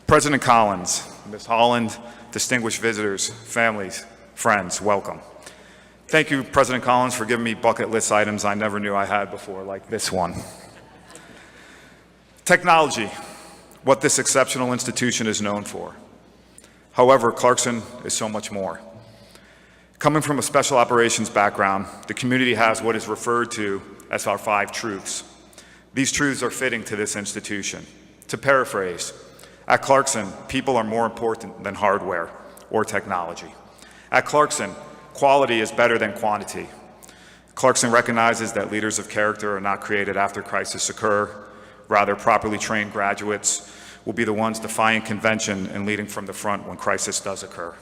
President Collins, Ms. Holland, distinguished visitors, families, friends, welcome. Thank you, President Collins, for giving me bucket list items I never knew I had before, like this one. Technology, what this exceptional institution is known for. However, Clarkson is so much more. Coming from a special operations background, the community has what is referred to as our 5 truths. These truths are fitting to this institution. To paraphrase, at Clarkson, people are more important than hardware or technology. At Clarkson, quality is better than quantity. Clarkson recognizes that leaders of character are not created after crises occur. Rather, properly trained graduates will be the ones defying convention and leading from the front when crisis does occur.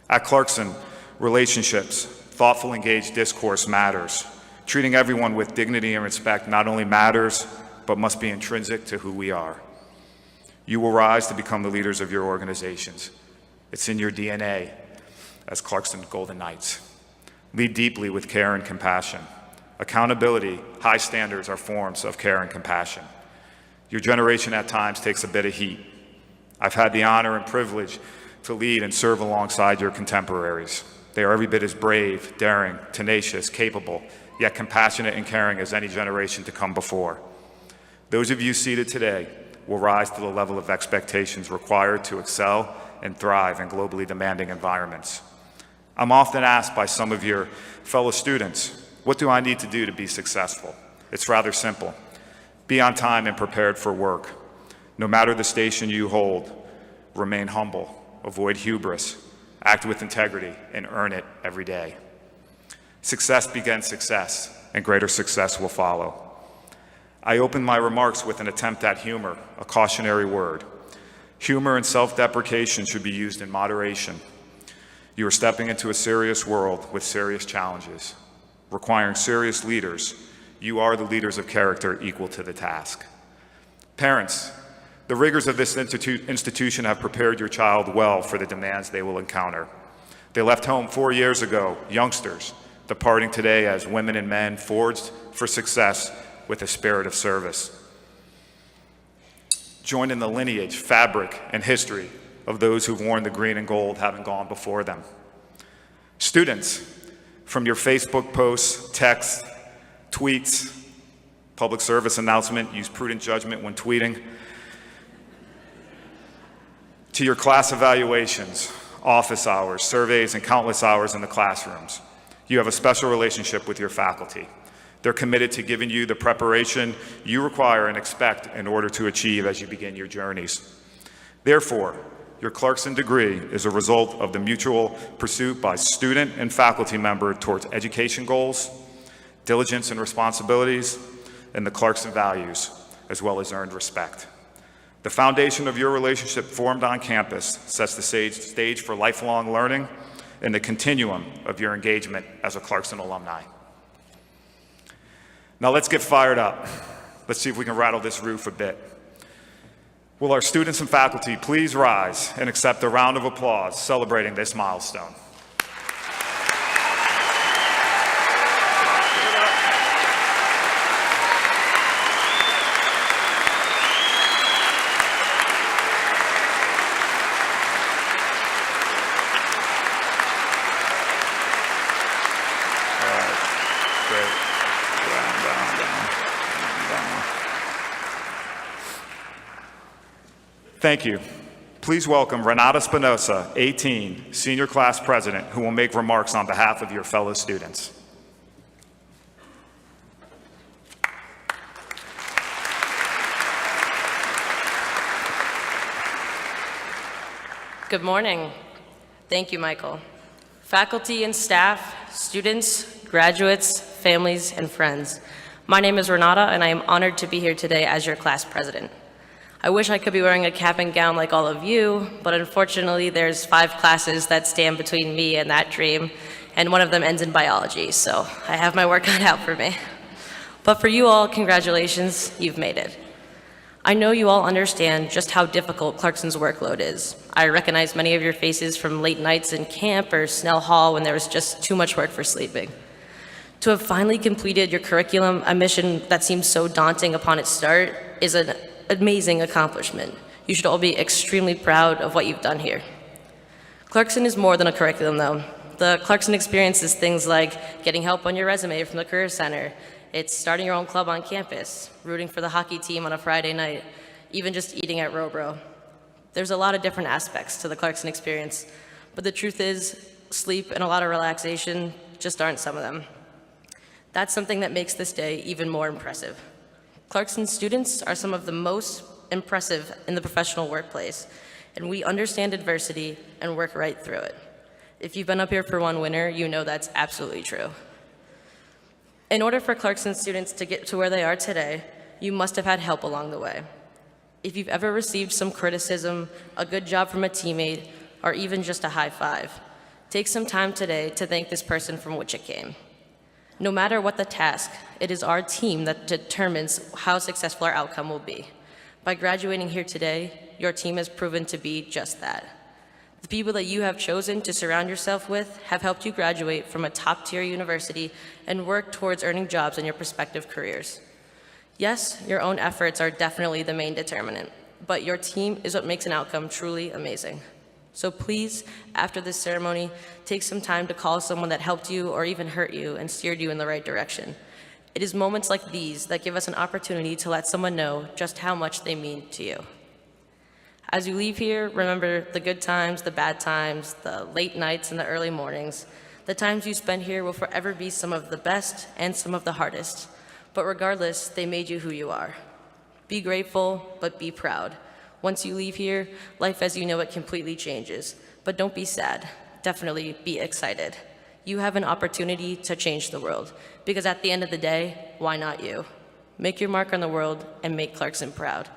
At Clarkson, relationships, thoughtful, engaged discourse matters. Treating everyone with dignity and respect not only matters, but must be intrinsic to who we are. You will rise to become the leaders of your organizations. It's in your DNA as Clarkson Golden Knights. Lead deeply with care and compassion. Accountability, high standards are forms of care and compassion. Your generation at times takes a bit of heat. I've had the honor and privilege to lead and serve alongside your contemporaries. They are every bit as brave, daring, tenacious, capable, yet compassionate and caring as any generation to come before. Those of you seated today will rise to the level of expectations required to excel and thrive in globally demanding environments. I'm often asked by some of your fellow students, what do I need to do to be successful? It's rather simple. Be on time and prepared for work. No matter the station you hold, remain humble, avoid hubris, act with integrity, and earn it every day. Success begets success, and greater success will follow. I open my remarks with an attempt at humor, a cautionary word. Humor and self-deprecation should be used in moderation. You are stepping into a serious world with serious challenges, requiring serious leaders. You are the leaders of character equal to the task. Parents, the rigors of this institution have prepared your child well for the demands they will encounter. They left home 4 years ago, youngsters, departing today as women and men forged for success with a spirit of service. Join in the lineage, fabric, and history of those who've worn the green and gold having gone before them. Students, from your Facebook posts, texts, tweets, public service announcement, use prudent judgment when tweeting, to your class evaluations, office hours, surveys, and countless hours in the classrooms. You have a special relationship with your faculty. They're committed to giving you the preparation you require and expect in order to achieve as you begin your journeys. Therefore, your Clarkson degree is a result of the mutual pursuit by student and faculty member towards education goals, diligence and responsibilities, and the Clarkson values, as well as earned respect. The foundation of your relationship formed on campus sets the stage for lifelong learning and the continuum of your engagement as a Clarkson alumni. Now let's get fired up. Let's see if we can rattle this roof a bit. Will our students and faculty please rise and accept a round of applause celebrating this milestone? Thank you. Please welcome Renata Spinoza, 18, Senior Class President, who will make remarks on behalf of your fellow students. Good morning. Thank you, Michael. Faculty and staff, students, graduates, families, and friends. My name is Renata, and I am honored to be here today as your class president. I wish I could be wearing a cap and gown like all of you, but unfortunately there's 5 classes that stand between me and that dream, and one of them ends in biology, so I have my work cut out for me. But for you all, congratulations, you've made it. I know you all understand just how difficult Clarkson's workload is. I recognize many of your faces from late nights in camp or Snell Hall when there was just too much work for sleeping. To have finally completed your curriculum, a mission that seemed so daunting upon its start, is an amazing accomplishment. You should all be extremely proud of what you've done here. Clarkson is more than a curriculum, though. The Clarkson experience is things like getting help on your resume from the Career Center. It's starting your own club on campus, rooting for the hockey team on a Friday night, even just eating at Robro. There's a lot of different aspects to the Clarkson experience, but the truth is, sleep and a lot of relaxation just aren't some of them. That's something that makes this day even more impressive. Clarkson students are some of the most impressive in the professional workplace, and we understand adversity and work right through it. If you've been up here for one winter, you know that's absolutely true. In order for Clarkson students to get to where they are today, you must have had help along the way. If you've ever received some criticism, a good job from a teammate, or even just a high five, take some time today to thank this person from which it came. No matter what the task, it is our team that determines how successful our outcome will be. By graduating here today, your team has proven to be just that. The people that you have chosen to surround yourself with have helped you graduate from a top-tier university and work towards earning jobs in your prospective careers. Yes, your own efforts are definitely the main determinant, but your team is what makes an outcome truly amazing. So please, after this ceremony, take some time to call someone that helped you or even hurt you and steered you in the right direction. It is moments like these that give us an opportunity to let someone know just how much they mean to you. As you leave here, remember the good times, the bad times, the late nights and the early mornings. The times you spent here will forever be some of the best and some of the hardest. But regardless, they made you who you are. Be grateful, but be proud. Once you leave here, life as you know it completely changes. But don't be sad. Definitely be excited. You have an opportunity to change the world. Because at the end of the day, why not you? Make your mark on the world and make Clarkson proud.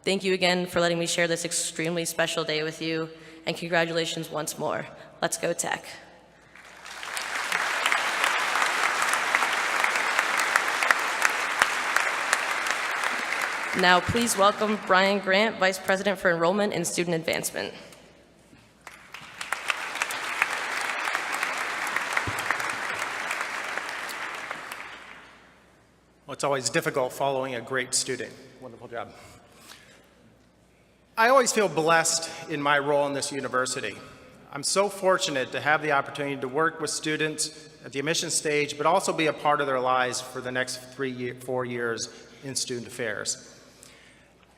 Thank you again for letting me share this extremely special day with you, and congratulations once more. Let's go Tech. Now please welcome Brian Grant, Vice President for Enrollment and Student Advancement. Well, it's always difficult following a great student. Wonderful job. I always feel blessed in my role in this university. I'm so fortunate to have the opportunity to work with students at the admission stage, but also be a part of their lives for the next 4 years in student affairs.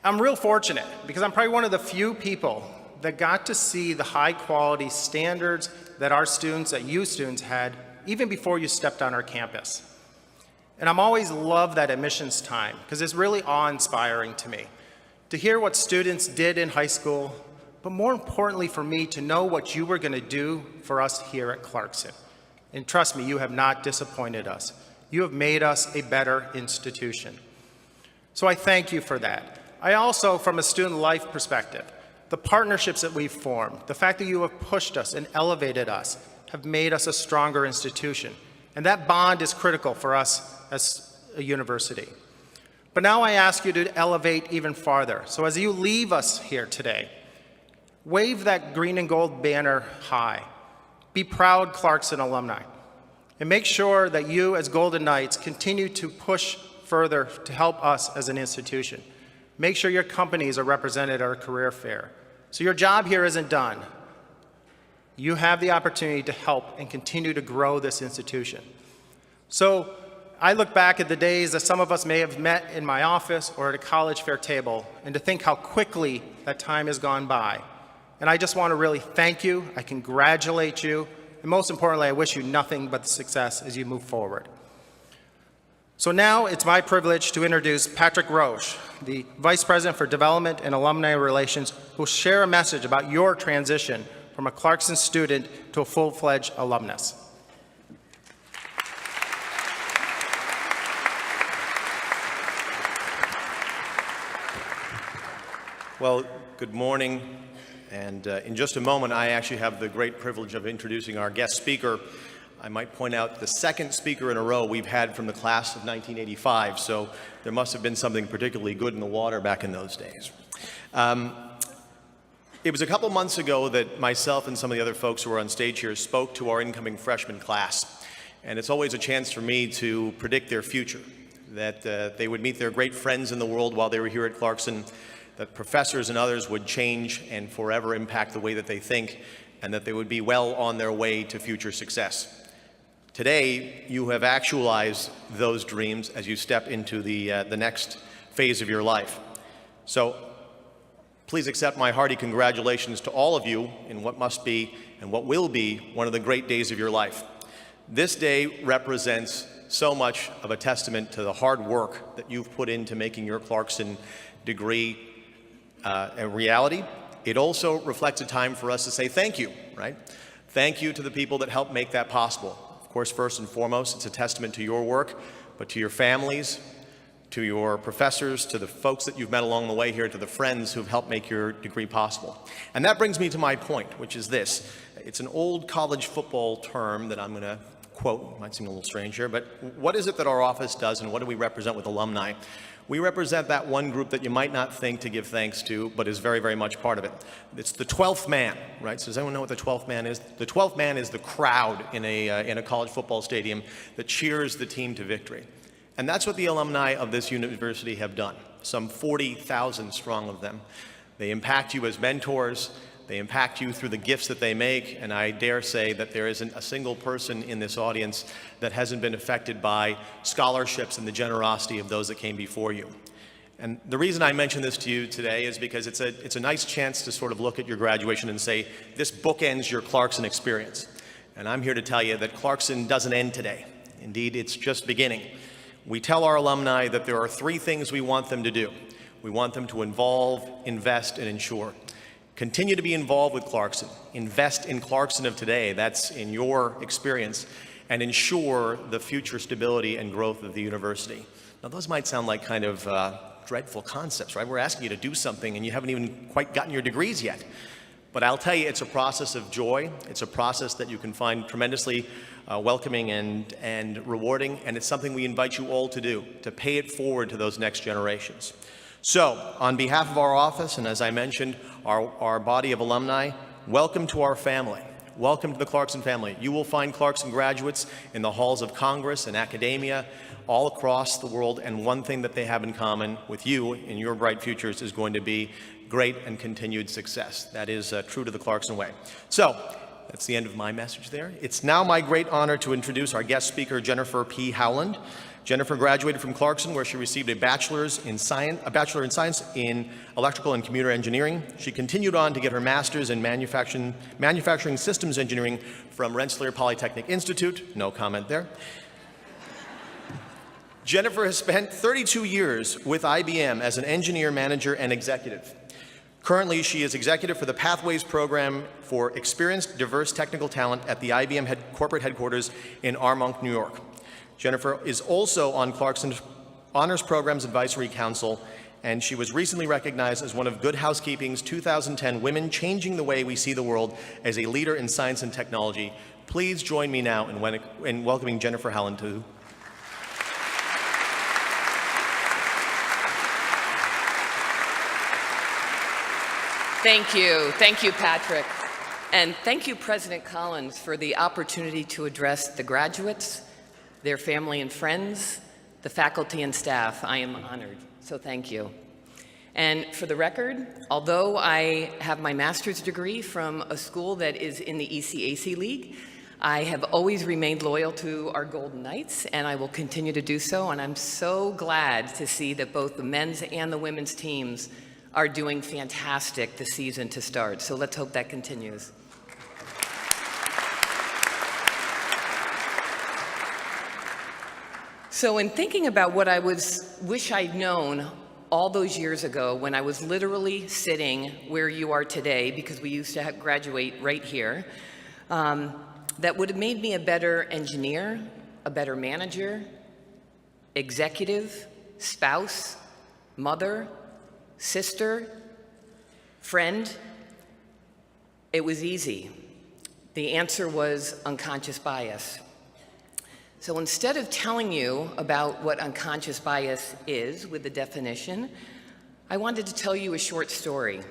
I'm real fortunate because I'm probably one of the few people that got to see the high quality standards that our students, that you students had, even before you stepped on our campus. And I'm always loved that admissions time because it's really awe-inspiring to me. To hear what students did in high school, but more importantly for me to know what you were going to do for us here at Clarkson. And trust me, you have not disappointed us. You have made us a better institution. So I thank you for that. I also, from a student life perspective, the partnerships that we've formed, the fact that you have pushed us and elevated us, have made us a stronger institution. And that bond is critical for us as a university. But now I ask you to elevate even farther. So as you leave us here today, wave that green and gold banner high. Be proud Clarkson alumni. And make sure that you as Golden Knights continue to push further to help us as an institution. Make sure your companies are represented at our career fair. So your job here isn't done. You have the opportunity to help and continue to grow this institution. So I look back at the days that some of us may have met in my office or at a college fair table, and to think how quickly that time has gone by. And I just want to really thank you, I congratulate you, and most importantly, I wish you nothing but success as you move forward. So now it's my privilege to introduce Patrick Roche, the Vice President for Development and Alumni Relations, who will share a message about your transition from a Clarkson student to a full-fledged alumnus. Well, good morning, and in just a moment I actually have the great privilege of introducing our guest speaker. I might point out the second speaker in a row we've had from the class of 1985, so there must have been something particularly good in the water back in those days. It was a couple months ago that myself and some of the other folks who were on stage here spoke to our incoming freshman class, and it's always a chance for me to predict their future, that they would meet their great friends in the world while they were here at Clarkson, that professors and others would change and forever impact the way that they think, and that they would be well on their way to future success. Today, you have actualized those dreams as you step into the next phase of your life. So please accept my hearty congratulations to all of you in what must be and what will be one of the great days of your life. This day represents so much of a testament to the hard work that you've put into making your Clarkson degree a reality. It also reflects a time for us to say thank you, right? Thank you to the people that helped make that possible. Of course, first and foremost, it's a testament to your work, but to your families, to your professors, to the folks that you've met along the way here, to the friends who've helped make your degree possible. And that brings me to my point, which is this. It's an old college football term that I'm going to quote. It might seem a little strange here, but what is it that our office does, and what do we represent with alumni? We represent that one group that you might not think to give thanks to, but is very, very much part of it. It's the 12th man, right? So does anyone know what the 12th man is? The 12th man is the crowd in a college football stadium that cheers the team to victory. And that's what the alumni of this university have done, some 40,000 strong of them. They impact you as mentors. They impact you through the gifts that they make, and I dare say that there isn't a single person in this audience that hasn't been affected by scholarships and the generosity of those that came before you. And the reason I mention this to you today is because it's a nice chance to sort of look at your graduation and say, this bookends your Clarkson experience. And I'm here to tell you that Clarkson doesn't end today. Indeed, it's just beginning. We tell our alumni that there are 3 things we want them to do. We want them to involve, invest, and ensure. Continue to be involved with Clarkson. Invest in Clarkson of today, that's in your experience, and ensure the future stability and growth of the university. Now, those might sound like kind of dreadful concepts, right? We're asking you to do something and you haven't even quite gotten your degrees yet. But I'll tell you, it's a process of joy. It's a process that you can find tremendously welcoming and rewarding, and it's something we invite you all to do, to pay it forward to those next generations. So, on behalf of our office, and as I mentioned, our body of alumni, welcome to our family. Welcome to the Clarkson family. You will find Clarkson graduates in the halls of Congress and academia all across the world, and one thing that they have in common with you in your bright futures is going to be great and continued success. That is true to the Clarkson way. So, that's the end of my message there. It's now my great honor to introduce our guest speaker, Jennifer P. Howland. Jennifer graduated from Clarkson, where she received a bachelor in science in electrical and computer engineering. She continued on to get her master's in manufacturing systems engineering from Rensselaer Polytechnic Institute. No comment there. Jennifer has spent 32 years with IBM as an engineer, manager, and executive. Currently, she is executive for the Pathways Program for Experienced Diverse Technical Talent at the IBM corporate headquarters in Armonk, New York. Jennifer is also on Clarkson's Honors Programs Advisory Council, and she was recently recognized as one of Good Housekeeping's 2010 Women Changing the Way We See the World as a leader in science and technology. Please join me now in welcoming Jennifer Howland to. Thank you. Thank you, Patrick. And thank you, President Collins, for the opportunity to address the graduates, their family and friends, the faculty and staff. I am honored, so thank you. And for the record, although I have my master's degree from a school that is in the ECAC League, I have always remained loyal to our Golden Knights, and I will continue to do so. And I'm so glad to see that both the men's and the women's teams are doing fantastic this season to start. So let's hope that continues. So in thinking about what I wish I'd known all those years ago when I was literally sitting where you are today, because we used to graduate right here, that would have made me a better engineer, a better manager, executive, spouse, mother, sister, friend, it was easy. The answer was unconscious bias. So instead of telling you about what unconscious bias is with the definition, I wanted to tell you a short story.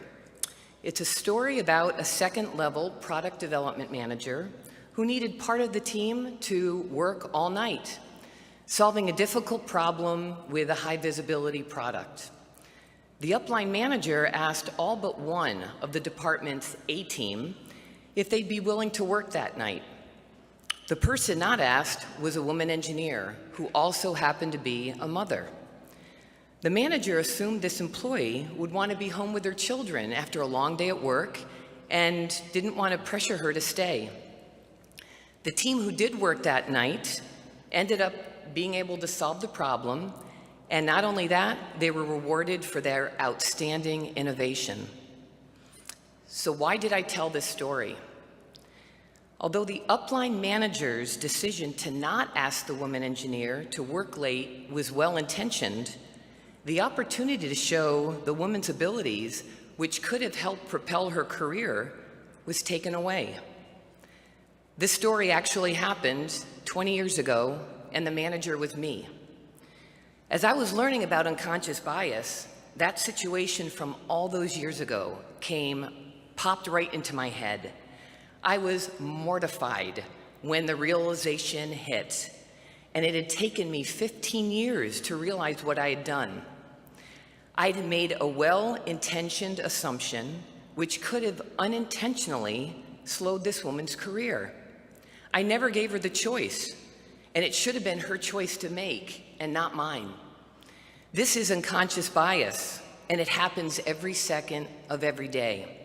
It's a story about a second-level product development manager who needed part of the team to work all night, solving a difficult problem with a high-visibility product. The upline manager asked all but one of the department's A team if they'd be willing to work that night. The person not asked was a woman engineer who also happened to be a mother. The manager assumed this employee would want to be home with her children after a long day at work and didn't want to pressure her to stay. The team who did work that night ended up being able to solve the problem, and not only that, they were rewarded for their outstanding innovation. So why did I tell this story? Although the upline manager's decision to not ask the woman engineer to work late was well-intentioned, the opportunity to show the woman's abilities, which could have helped propel her career, was taken away. This story actually happened 20 years ago, and the manager was me. As I was learning about unconscious bias, that situation from all those years ago popped right into my head. I was mortified when the realization hit, and it had taken me 15 years to realize what I had done. I'd made a well-intentioned assumption which could have unintentionally slowed this woman's career. I never gave her the choice, and it should have been her choice to make and not mine. This is unconscious bias, and it happens every second of every day.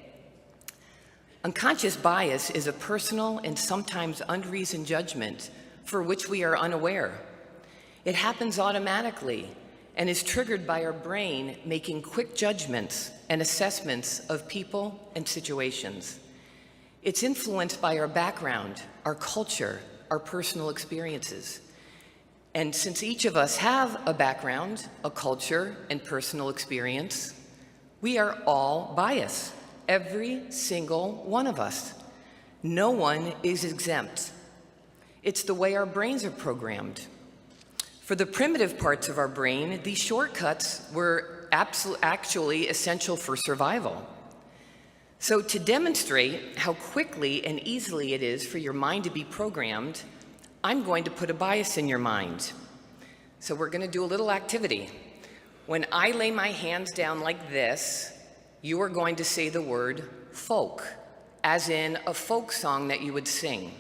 Unconscious bias is a personal and sometimes unreasoned judgment for which we are unaware. It happens automatically and is triggered by our brain making quick judgments and assessments of people and situations. It's influenced by our background, our culture, our personal experiences. And since each of us have a background, a culture, and personal experience, we are all biased. Every single one of us. No one is exempt. It's the way our brains are programmed. For the primitive parts of our brain, these shortcuts were actually essential for survival. So to demonstrate how quickly and easily it is for your mind to be programmed, I'm going to put a bias in your mind. So we're going to do a little activity. When I lay my hands down like this, you are going to say the word folk, as in a folk song that you would sing.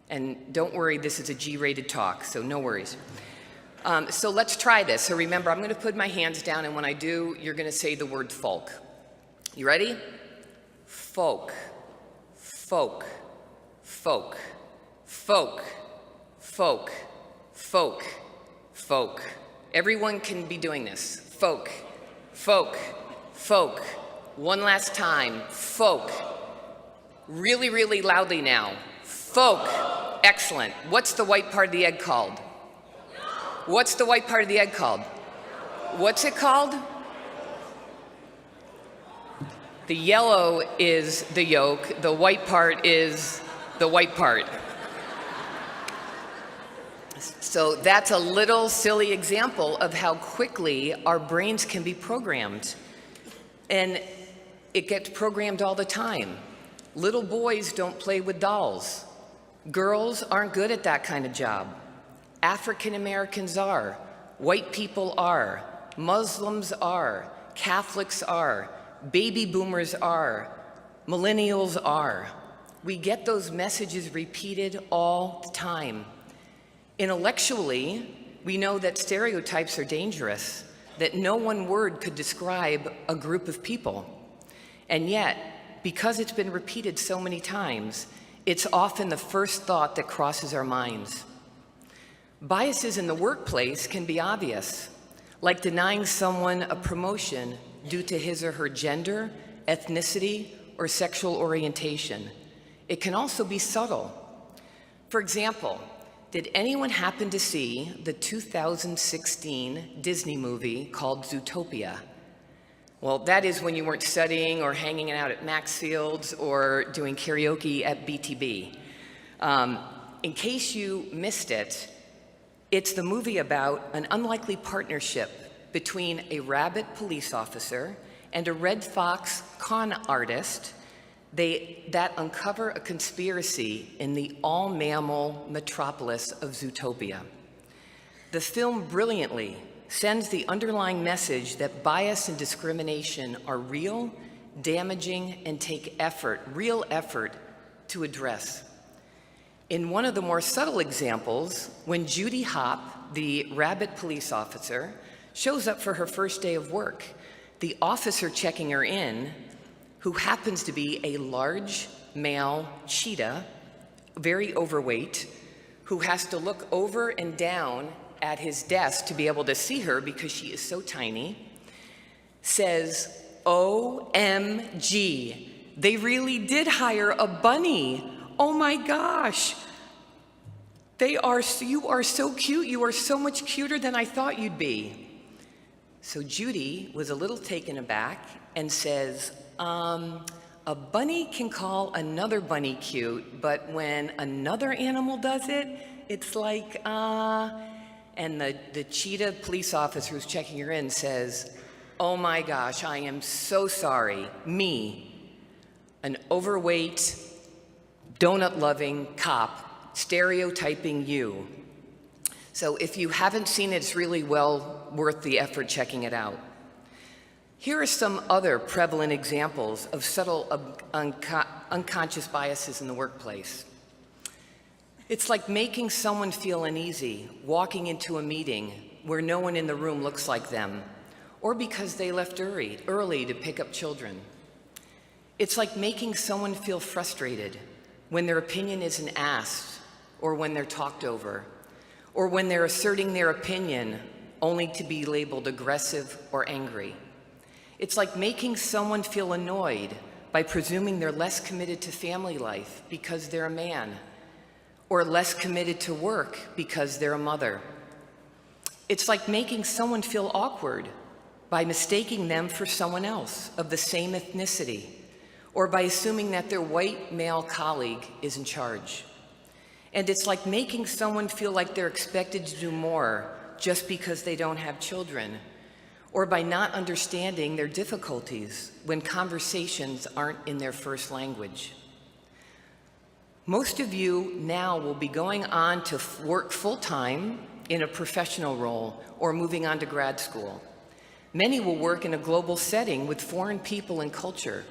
And don't worry, this is a G-rated talk, so no worries. So let's try this. So remember, I'm going to put my hands down, and when I do, you're going to say the word folk. You ready? Folk, folk, folk, folk, folk, folk, folk. Everyone can be doing this. Folk, folk, folk. One last time. Folk. Really, really loudly now. Folk. Excellent. What's the white part of the egg called? What's the white part of the egg called? What's it called? The yellow is the yolk. The white part is the white part. So that's a little silly example of how quickly our brains can be programmed. And it gets programmed all the time. Little boys don't play with dolls. Girls aren't good at that kind of job. African Americans are. White people are. Muslims are. Catholics are. Baby boomers are. Millennials are. We get those messages repeated all the time. Intellectually, we know that stereotypes are dangerous, that no one word could describe a group of people. And yet, because it's been repeated so many times, it's often the first thought that crosses our minds. Biases in the workplace can be obvious, like denying someone a promotion due to his or her gender, ethnicity, or sexual orientation. It can also be subtle. For example, did anyone happen to see the 2016 Disney movie called Zootopia? Well, that is when you weren't studying or hanging out at Maxfield's or doing karaoke at BTB. In case you missed it, it's the movie about an unlikely partnership between a rabbit police officer and a red fox con artist that uncover a conspiracy in the all-mammal metropolis of Zootopia. The film brilliantly sends the underlying message that bias and discrimination are real, damaging, and take effort, real effort, to address. In one of the more subtle examples, when Judy Hopp, the rabbit police officer, shows up for her first day of work, the officer checking her in, who happens to be a large male cheetah, very overweight, who has to look over and down at his desk to be able to see her because she is so tiny, says, "OMG, they really did hire a bunny. Oh my gosh. You are so cute. You are so much cuter than I thought you'd be." So Judy was a little taken aback and says, a bunny can call another bunny cute, but when another animal does it, it's like, And the cheetah police officer who's checking her in says, "Oh my gosh, I am so sorry. Me, an overweight, donut-loving cop, stereotyping you." So if you haven't seen it, it's really well worth the effort checking it out. Here are some other prevalent examples of subtle unconscious biases in the workplace. It's like making someone feel uneasy walking into a meeting where no one in the room looks like them, or because they left early to pick up children. It's like making someone feel frustrated when their opinion isn't asked, or when they're talked over, or when they're asserting their opinion only to be labeled aggressive or angry. It's like making someone feel annoyed by presuming they're less committed to family life because they're a man, or less committed to work because they're a mother. It's like making someone feel awkward by mistaking them for someone else of the same ethnicity, or by assuming that their white male colleague is in charge. And it's like making someone feel like they're expected to do more just because they don't have children, or by not understanding their difficulties when conversations aren't in their first language. Most of you now will be going on to work full-time in a professional role or moving on to grad school. Many will work in a global setting with foreign people and culture.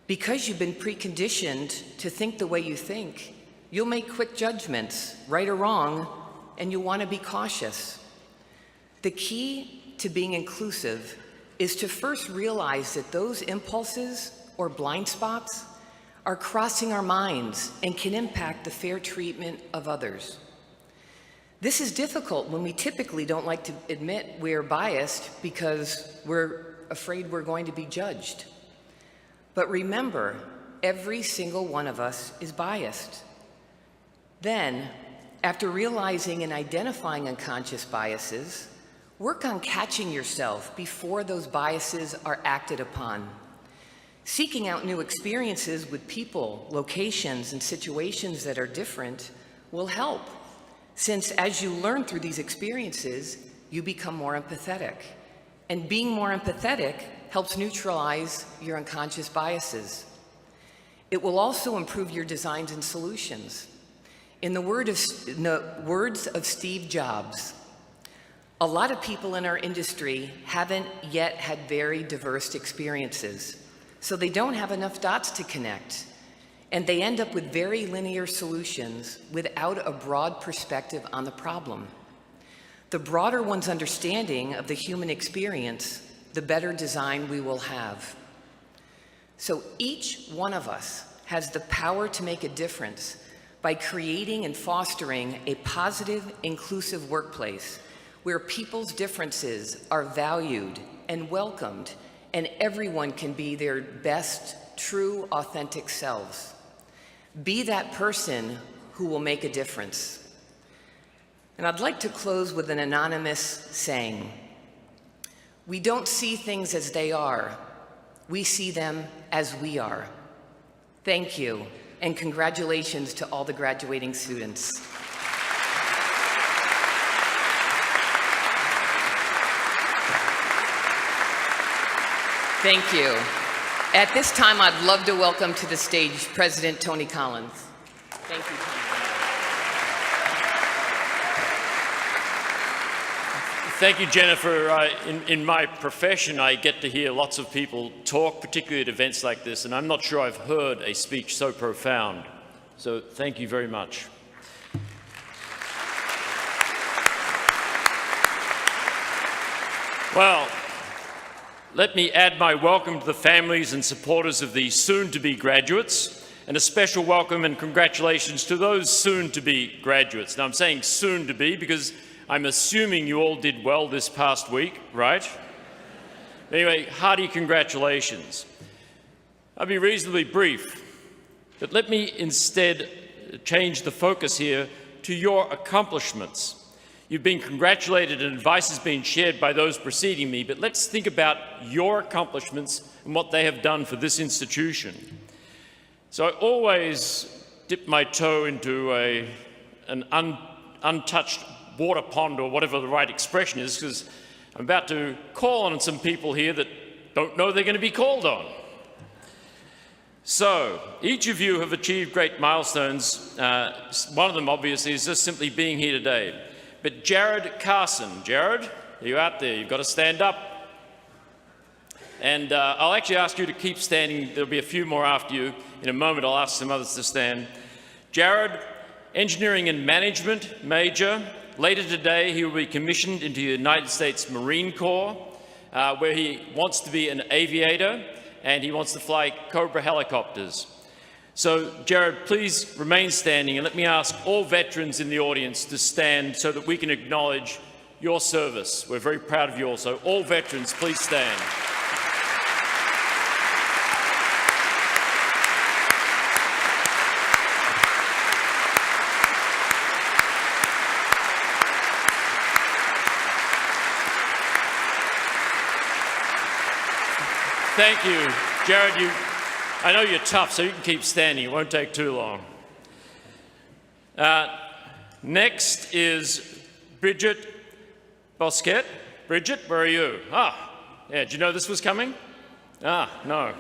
Because you've been preconditioned to think the way you think, you'll make quick judgments, right or wrong, and you'll want to be cautious. The key to being inclusive is to first realize that those impulses or blind spots are crossing our minds and can impact the fair treatment of others. This is difficult when we typically don't like to admit we're biased because we're afraid we're going to be judged. But remember, every single one of us is biased. Then, after realizing and identifying unconscious biases, work on catching yourself before those biases are acted upon. Seeking out new experiences with people, locations, and situations that are different will help, since as you learn through these experiences, you become more empathetic. And being more empathetic helps neutralize your unconscious biases. It will also improve your designs and solutions. In the words of Steve Jobs, a lot of people in our industry haven't yet had very diverse experiences. So they don't have enough dots to connect, and they end up with very linear solutions without a broad perspective on the problem. The broader one's understanding of the human experience, the better design we will have. So each one of us has the power to make a difference by creating and fostering a positive, inclusive workplace where people's differences are valued and welcomed, and everyone can be their best, true, authentic selves. Be that person who will make a difference. And I'd like to close with an anonymous saying. We don't see things as they are. We see them as we are. Thank you, and congratulations to all the graduating students. Thank you. At this time, I'd love to welcome to the stage President Tony Collins. Thank you, Tony. Thank you, Jennifer. In my profession, I get to hear lots of people talk, particularly at events like this, and I'm not sure I've heard a speech so profound. So thank you very much. Well, let me add my welcome to the families and supporters of the soon-to-be graduates, and a special welcome and congratulations to those soon-to-be graduates. Now, I'm saying soon-to-be because I'm assuming you all did well this past week, right? Anyway, hearty congratulations. I'll be reasonably brief, but let me instead change the focus here to your accomplishments. You've been congratulated and advice has been shared by those preceding me, but let's think about your accomplishments and what they have done for this institution. So I always dip my toe into an untouched water pond, or whatever the right expression is, because I'm about to call on some people here that don't know they're going to be called on. So, each of you have achieved great milestones. One of them, obviously, is just simply being here today. But Jared Carson, Jared, are you out there? You've got to stand up. And I'll actually ask you to keep standing. There'll be a few more after you. In a moment, I'll ask some others to stand. Jared, engineering and management major. Later today, he will be commissioned into the United States Marine Corps, where he wants to be an aviator, and he wants to fly Cobra helicopters. So, Jared, please remain standing, and let me ask all veterans in the audience to stand so that we can acknowledge your service. We're very proud of you all, so all veterans, please stand. Thank you. Jared, I know you're tough, so you can keep standing. It won't take too long. Next is Bridget Bosquet. Bridget, where are you? Ah, yeah, did you know this was coming? Ah, no.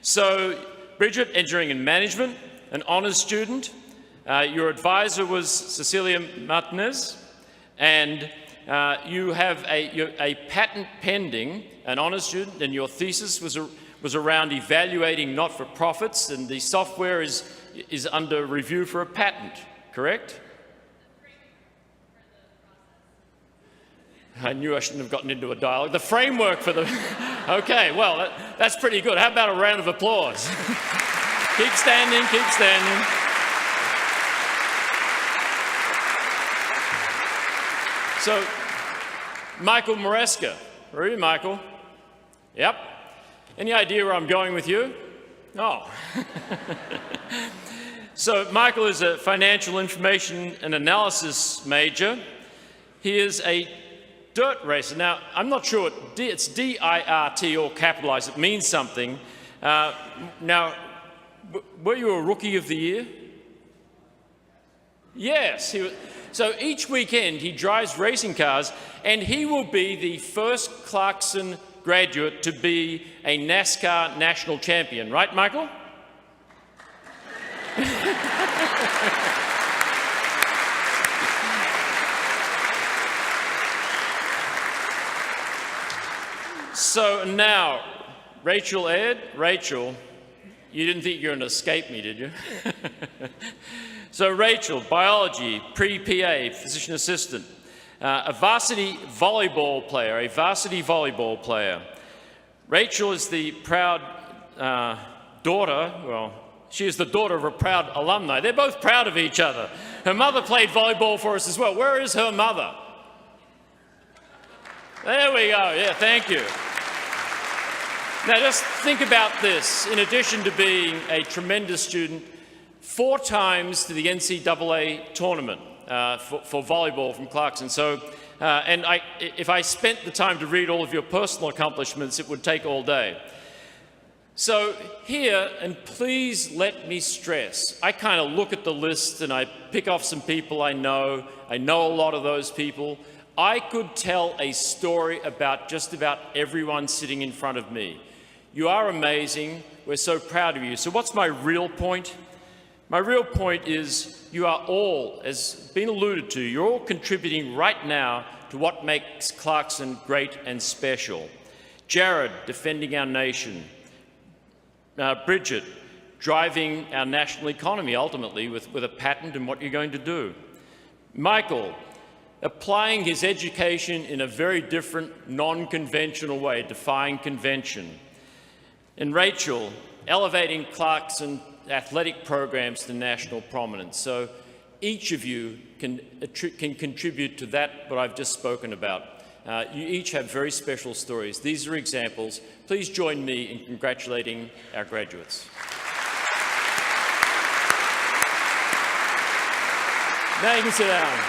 So, Bridget, engineering and management, an honours student. Your advisor was Cecilia Martinez, and you have a patent pending, an honours student, and your thesis was around evaluating not-for-profits, and the software is under review for a patent, correct? I knew I shouldn't have gotten into a dialogue. The framework for the... Okay, well, that's pretty good. How about a round of applause? Keep standing, keep standing. So, Michael Maresca. Where are you, Michael? Yep. Any idea where I'm going with you? Oh. So, Michael is a financial information and analysis major. He is a dirt racer. Now, I'm not sure it's D-I-R-T or capitalized. It means something. Now, were you a Rookie of the Year? Yes. He was. So each weekend he drives racing cars, and he will be the first Clarkson graduate to be a NASCAR national champion. Right, Michael? So now, Rachel Ed, Rachel, you didn't think you were going to escape me, did you? So Rachel, biology, pre-PA, physician assistant, a varsity volleyball player, Rachel is the proud daughter, well, she is the daughter of a proud alumni. They're both proud of each other. Her mother played volleyball for us as well. Where is her mother? There we go, yeah, thank you. Now just think about this. In addition to being a tremendous student, 4 times to the NCAA tournament for volleyball from Clarkson. So, and if I spent the time to read all of your personal accomplishments, it would take all day. So here, and please let me stress, I kind of look at the list and I pick off some people I know a lot of those people. I could tell a story about just about everyone sitting in front of me. You are amazing. We're so proud of you. So what's my real point? My real point is you are all, as been alluded to, you're all contributing right now to what makes Clarkson great and special. Jared, defending our nation. Bridget, driving our national economy ultimately with a patent in what you're going to do. Michael, applying his education in a very different, non-conventional way, defying convention. And Rachel, elevating Clarkson athletic programs to national prominence. So each of you can contribute to that, what I've just spoken about. You each have very special stories. These are examples. Please join me in congratulating our graduates. Now you can sit down.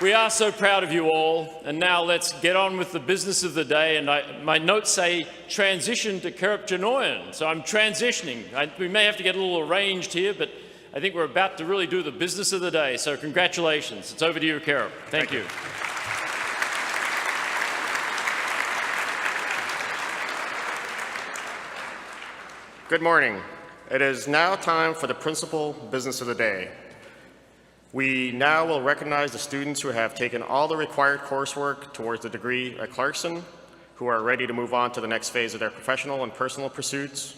We are so proud of you all, and now let's get on with the business of the day. And my notes say transition to Kerp Janoyan, so I'm transitioning. We may have to get a little arranged here, but I think we're about to really do the business of the day, so congratulations. It's over to you, Kerp. Thank you. Good morning. It is now time for the principal business of the day. We now will recognize the students who have taken all the required coursework towards the degree at Clarkson, who are ready to move on to the next phase of their professional and personal pursuits.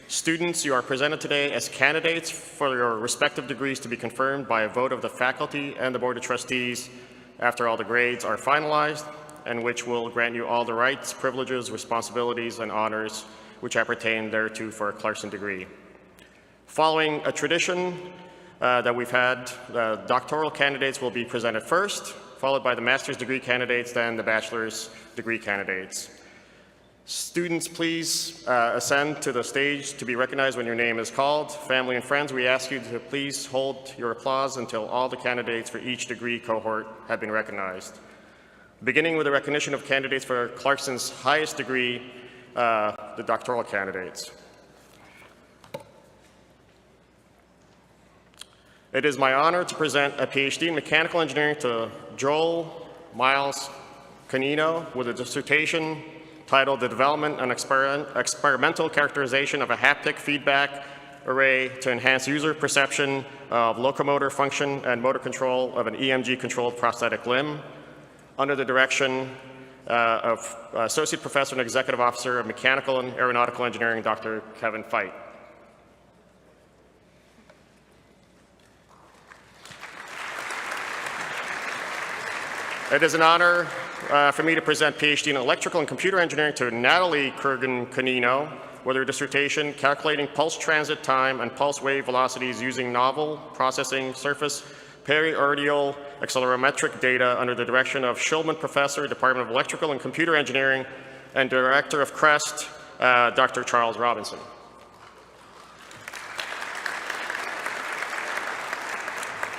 Students, you are presented today as candidates for your respective degrees to be confirmed by a vote of the faculty and the Board of Trustees after all the grades are finalized, and which will grant you all the rights, privileges, responsibilities, and honors which appertain thereto for a Clarkson degree. Following a tradition that we've had, the doctoral candidates will be presented first, followed by the master's degree candidates, then the bachelor's degree candidates. Students, please ascend to the stage to be recognized when your name is called. Family and friends, we ask you to please hold your applause until all the candidates for each degree cohort have been recognized. Beginning with the recognition of candidates for Clarkson's highest degree, the doctoral candidates. It is my honor to present a PhD in mechanical engineering to Joel Miles Canino with a dissertation titled The Development and Experimental Characterization of a Haptic Feedback Array to Enhance User Perception of Locomotor Function and Motor Control of an EMG-Controlled Prosthetic Limb, under the direction of Associate Professor and Executive Officer of Mechanical and Aeronautical Engineering, Dr. Kevin Feit. It is an honor for me to present PhD in Electrical and Computer Engineering to Natalie Kurgan-Canino with her dissertation, Calculating Pulse Transit Time and Pulse Wave Velocities Using Novel Processing Surface Periordial Accelerometric Data, under the direction of Shulman Professor, Department of Electrical and Computer Engineering, and Director of CREST, Dr. Charles Robinson.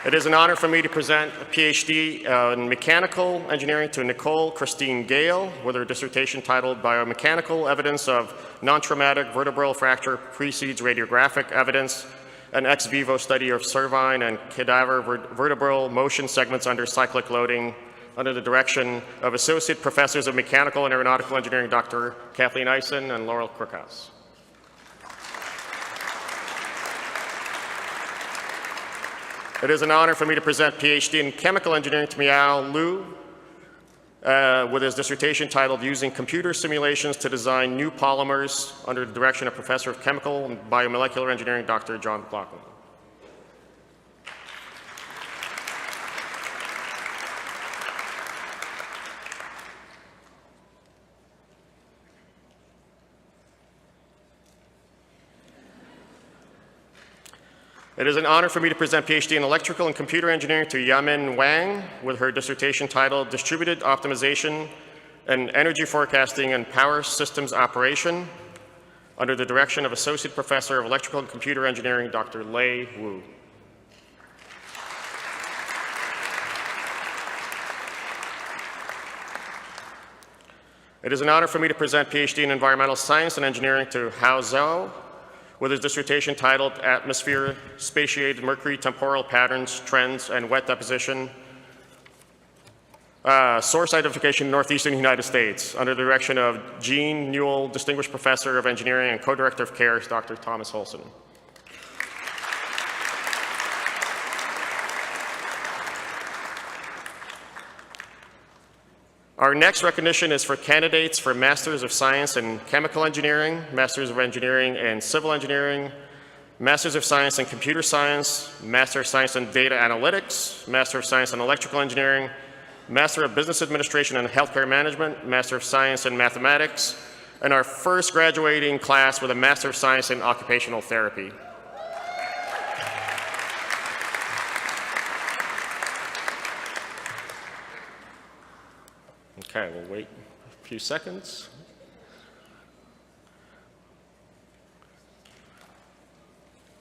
It is an honor for me to present a PhD in Mechanical Engineering to Nicole Christine Gale with her dissertation titled Biomechanical Evidence of Non-Traumatic Vertebral Fracture Precedes Radiographic Evidence, an ex vivo study of cervine and cadaver vertebral motion segments under cyclic loading, under the direction of Associate Professors of Mechanical and Aeronautical Engineering, Dr. Kathleen Eisen and Laurel Crookhouse. It is an honor for me to present PhD in Chemical Engineering to Miao Liu with his dissertation titled Using Computer Simulations to Design New Polymers, under the direction of Professor of Chemical and Biomolecular Engineering, Dr. John McLaughlin. It is an honor for me to present PhD in Electrical and Computer Engineering to Yamin Wang with her dissertation titled Distributed Optimization and Energy Forecasting and Power Systems Operation, under the direction of Associate Professor of Electrical and Computer Engineering, Dr. Lei Wu. It is an honor for me to present PhD in Environmental Science and Engineering to Hao Zhou with his dissertation titled Atmosphere, Spatiated Mercury Temporal Patterns, Trends, and Wet Deposition, Source Identification in Northeastern United States, under the direction of Gene Newell, Distinguished Professor of Engineering and Co-Director of CARES, Dr. Thomas Holson. Our next recognition is for candidates for Masters of Science in Chemical Engineering, Masters of Engineering in Civil Engineering, Masters of Science in Computer Science, Master of Science in Data Analytics, Master of Science in Electrical Engineering, Master of Business Administration and Healthcare Management, Master of Science in Mathematics, and our first graduating class with a Master of Science in Occupational Therapy. Okay, we'll wait a few seconds.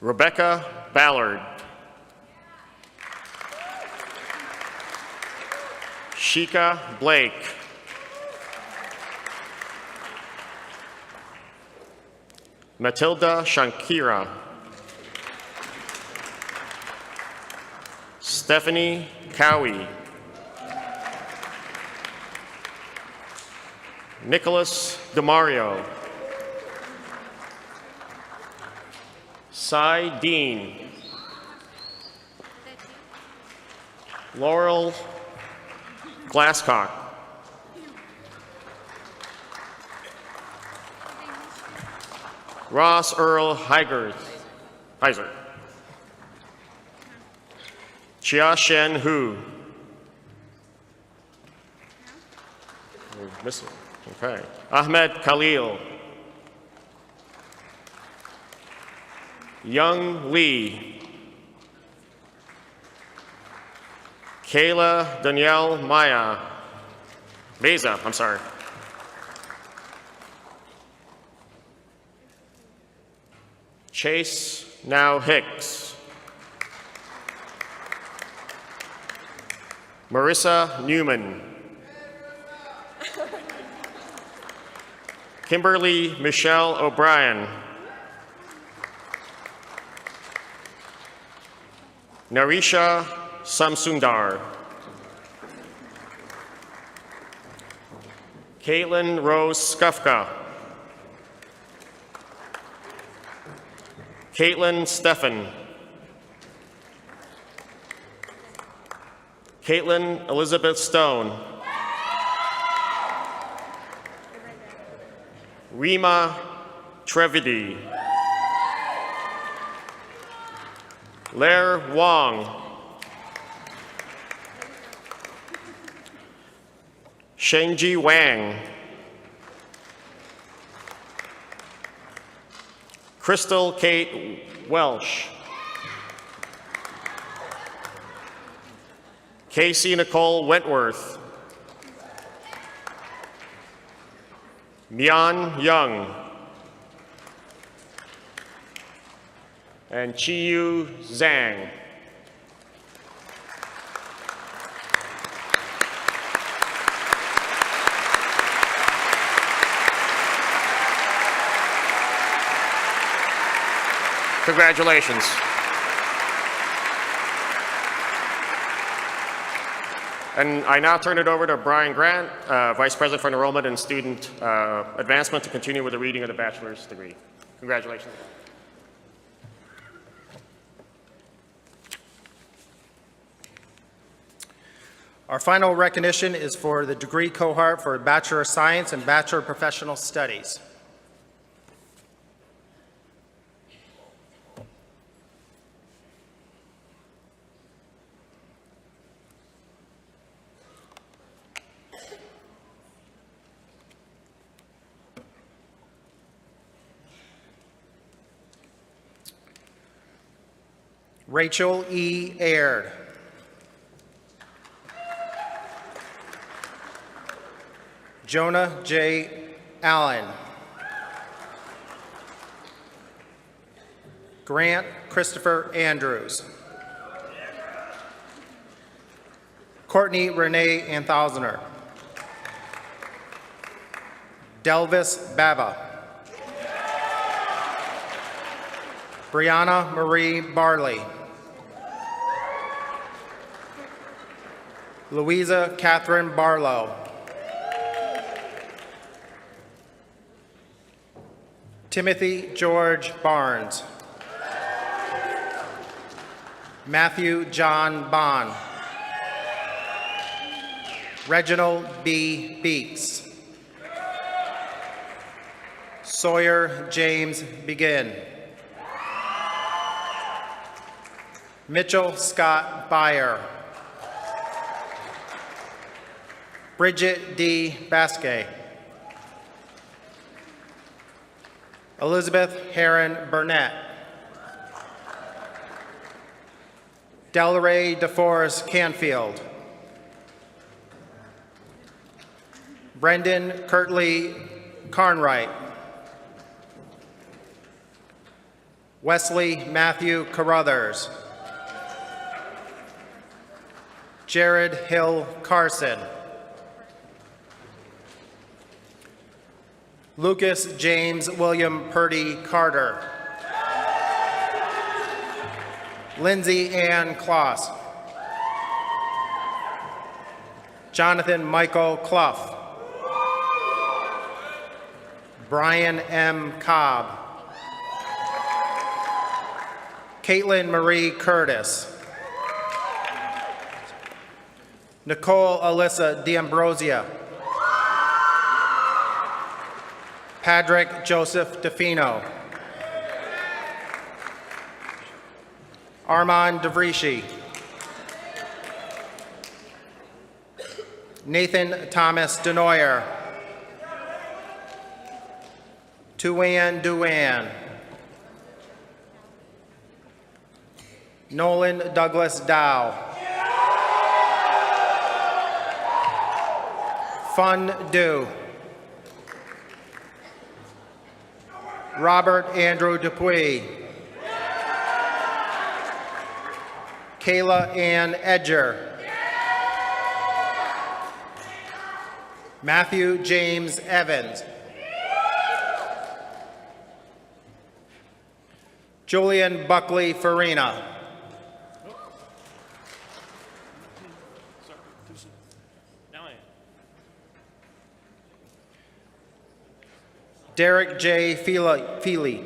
Rebecca Ballard. Shika Blake. Matilda Shankira. Stephanie Cowie. Nicholas DeMario. Cy Dean. Laurel Glasscock. Ross Earl Heiser. Chia Shen Hu. We're missing. Okay. Ahmed Khalil. Young Lee. Kayla Danielle Beza, I'm sorry. Chase Now Hicks. Marissa Newman. Kimberly Michelle O'Brien. Narisha Samsundar. Caitlin Rose Skufka. Caitlin Steffen. Caitlin Elizabeth Stone. Rima Trevidi. Lair Wong. Shengji Wang. Crystal Kate Welsh. Casey Nicole Wentworth. Mian Young. And Chiyu Zhang. Congratulations. And I now turn it over to Brian Grant, Vice President for Enrollment and Student Advancement, to continue with the reading of the bachelor's degree. Congratulations. Our final recognition is for the degree cohort for Bachelor of Science and Bachelor of Professional Studies. Rachel E. Aird. Jonah J. Allen. Grant Christopher Andrews. Courtney Renee Anthausener. Delvis Bava. Brianna Marie Barley. Louisa Catherine Barlow. Timothy George Barnes. Matthew John Bond. Reginald B. Beeks. Sawyer James Begin. Mitchell Scott Byer. Bridget D. Basque. Elizabeth Heron Burnett. Delray DeForest Canfield. Brendan Kirtley Carnwright. Wesley Matthew Carruthers. Jared Hill Carson. Lucas James William Purdy Carter. Lindsay Ann Kloss. Jonathan Michael Clough. Brian M. Cobb. Caitlin Marie Curtis. Nicole Alyssa D'Ambrosia. Patrick Joseph DeFino. Armand DeVrishi. Nathan Thomas Denoyer. Tuan Duan. Nolan Douglas Dow. Fun Du. Robert Andrew Dupuy. Kayla Ann Edger. Matthew James Evans. Julian Buckley Farina. Derek J. Feely.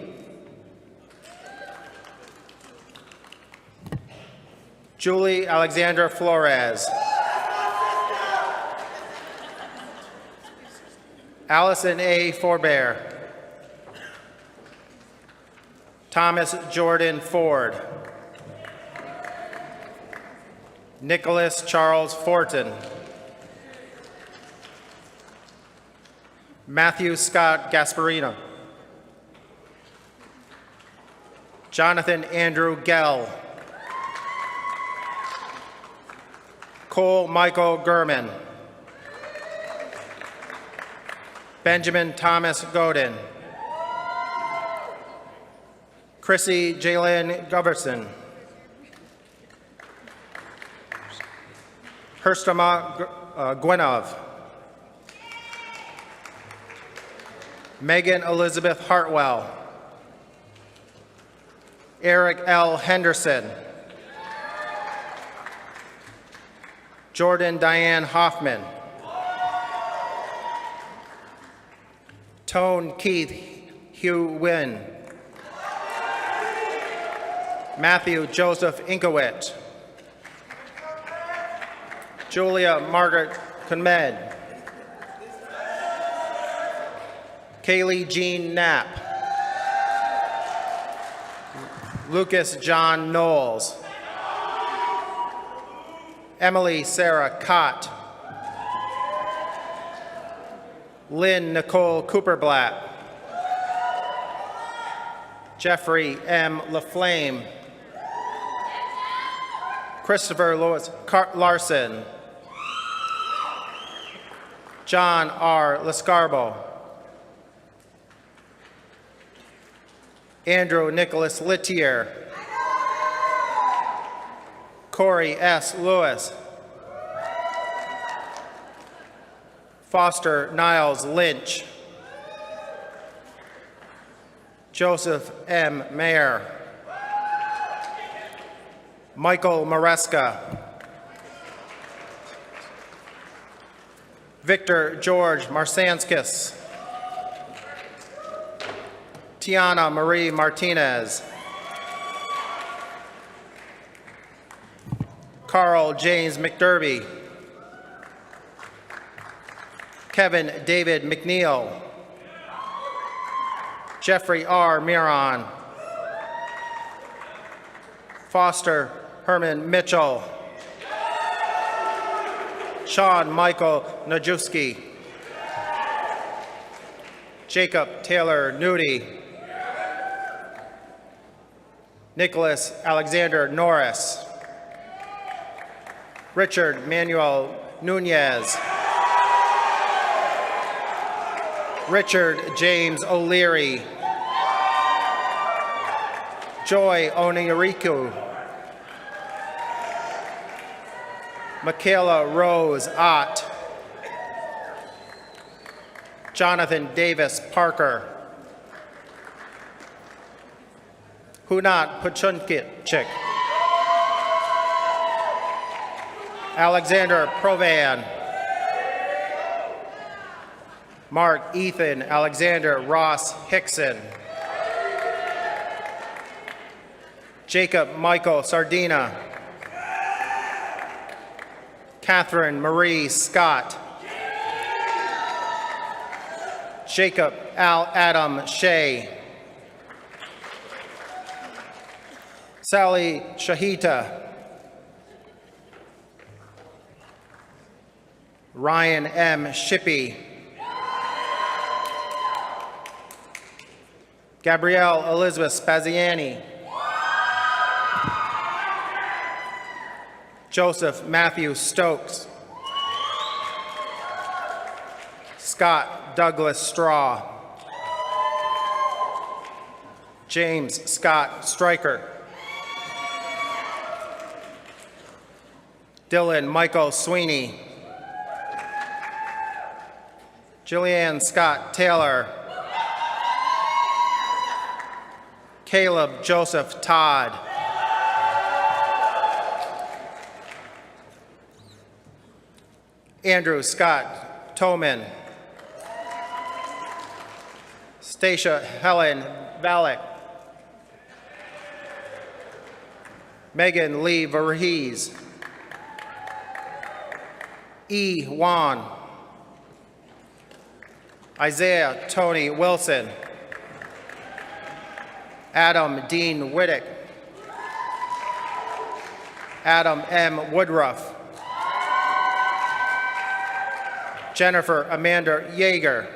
Julie Alexandra Flores. Allison A. Forbear. Thomas Jordan Ford. Nicholas Charles Fortin. Matthew Scott Gasparino. Jonathan Andrew Gell. Cole Michael Gurman. Benjamin Thomas Godin. Chrissy Jalen Goverson. Herstama Gwenov. Megan Elizabeth Hartwell. Eric L. Henderson. Jordan Diane Hoffman. Tone Keith Hugh Wynn. Matthew Joseph Inkowit. Julia Margaret Conmed. Kaylee Jean Knapp. Lucas John Knowles. Emily Sarah Cott. Lynn Nicole Cooperblatt. Jeffrey M. LaFlame. Christopher Lewis Larson. John R. Lescarbo. Andrew Nicholas Littier. Corey S. Lewis. Foster Niles Lynch. Joseph M. Mayer. Michael Maresca. Victor George Marsanskis. Tiana Marie Martinez. Carl James McDerby. Kevin David McNeil. Jeffrey R. Miron. Foster Herman Mitchell. Sean Michael Najewski. Jacob Taylor Nudie. Nicholas Alexander Norris. Richard Manuel Nunez. Richard James O'Leary. Joy Oniriku. Michaela Rose Ott. Jonathan Davis Parker. Hunat Pachunkichik. Alexander Provan. Mark Ethan Alexander Ross Hickson. Jacob Michael Sardina. Catherine Marie Scott. Jacob Al Adam Shea. Sally Shahita. Ryan M. Shippey. Gabrielle Elizabeth Spaziani. Joseph Matthew Stokes. Scott Douglas Straw. James Scott Stryker. Dylan Michael Sweeney. Julianne Scott Taylor. Caleb Joseph Todd. Andrew Scott Toman. Stacia Helen Valek. Megan Lee Voorhees. E. Wan. Isaiah Tony Wilson. Adam Dean Whittick. Adam M. Woodruff. Jennifer Amanda Yeager.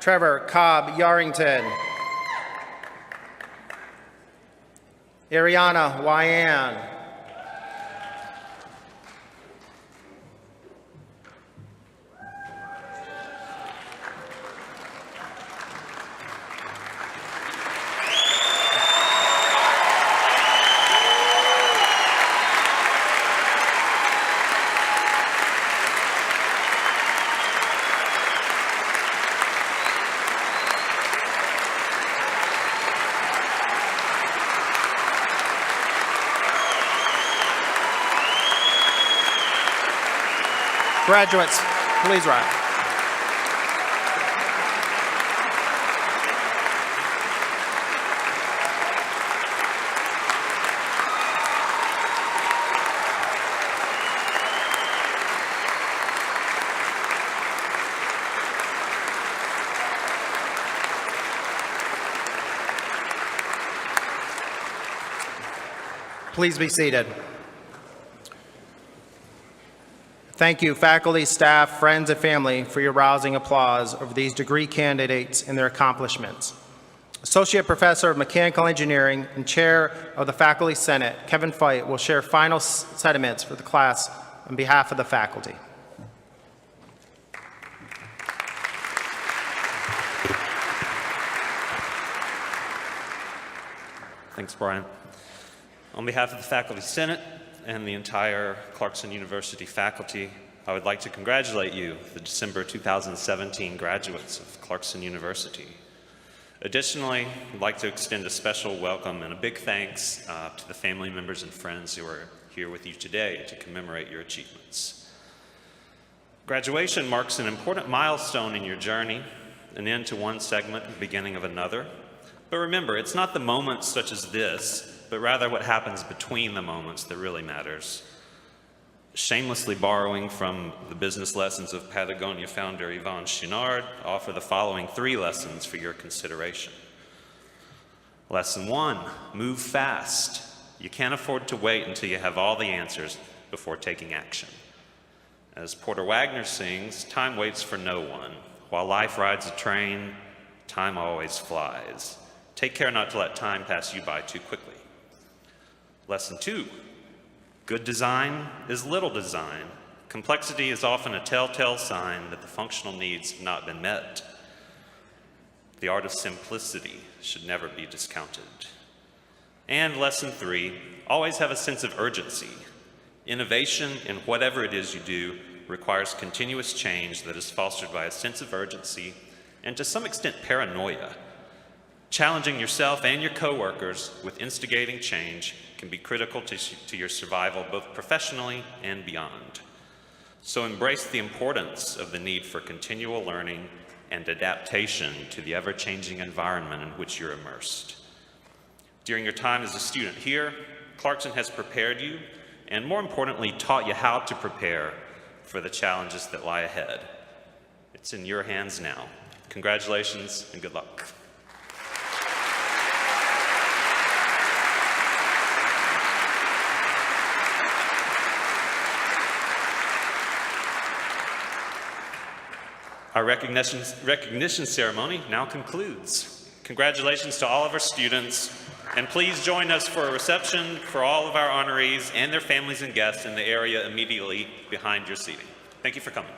Trevor Cobb Yarrington. Ariana Wyan. Graduates, please rise. Please be seated. Thank you, faculty, staff, friends, and family, for your rousing applause over these degree candidates and their accomplishments. Associate Professor of Mechanical Engineering and Chair of the Faculty Senate, Kevin Feit, will share final sentiments for the class on behalf of the faculty. Thanks, Brian. On behalf of the Faculty Senate and the entire Clarkson University faculty, I would like to congratulate you, the December 2017 graduates of Clarkson University. Additionally, I'd like to extend a special welcome and a big thanks to the family members and friends who are here with you today to commemorate your achievements. Graduation marks an important milestone in your journey, an end to one segment, the beginning of another. But remember, it's not the moments such as this, but rather what happens between the moments that really matters. Shamelessly borrowing from the business lessons of Patagonia founder Yvon Chouinard, I offer the following 3 lessons for your consideration. Lesson 1, move fast. You can't afford to wait until you have all the answers before taking action. As Porter Wagner sings, time waits for no one. While life rides a train, time always flies. Take care not to let time pass you by too quickly. Lesson 2, good design is little design. Complexity is often a telltale sign that the functional needs have not been met. The art of simplicity should never be discounted. And lesson 3, always have a sense of urgency. Innovation in whatever it is you do requires continuous change that is fostered by a sense of urgency and to some extent paranoia. Challenging yourself and your coworkers with instigating change can be critical to your survival both professionally and beyond. So embrace the importance of the need for continual learning and adaptation to the ever-changing environment in which you're immersed. During your time as a student here, Clarkson has prepared you and, more importantly, taught you how to prepare for the challenges that lie ahead. It's in your hands now. Congratulations and good luck. Our recognition ceremony now concludes. Congratulations to all of our students, and please join us for a reception for all of our honorees and their families and guests in the area immediately behind your seating. Thank you for coming.